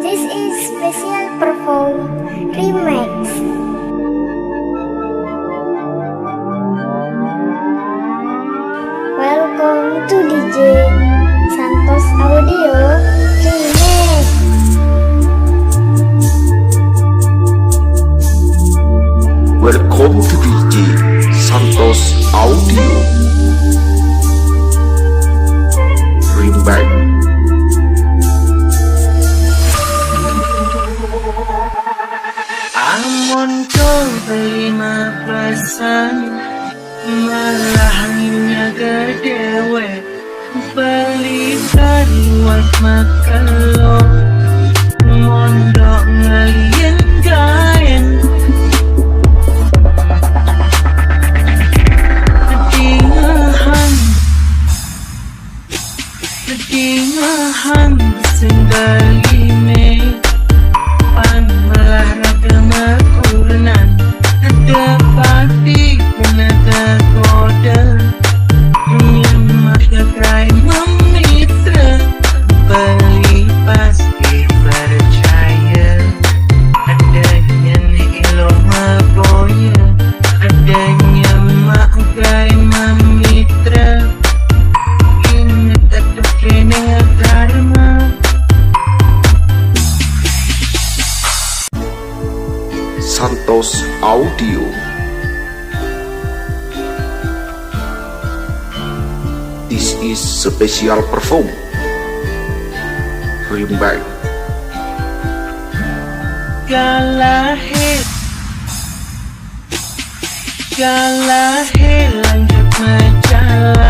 This is special perform remix. Welcome to DJ Santos Audio Remix. Welcome to DJ Santos Audio Remix. Amun coba 15-an malah anginnya gedewe balikan luas makalo mondok ngalian gaen Kedingahan sendalime pan malah raga makurenan ada pati kena tergoda nyemak gerai memitra beli pasti percaya adanya ilo magoya adanya mak gai memitra ingat ada training dharma. Santos Audio. This is special perform Remix. Galahe lanjut majalah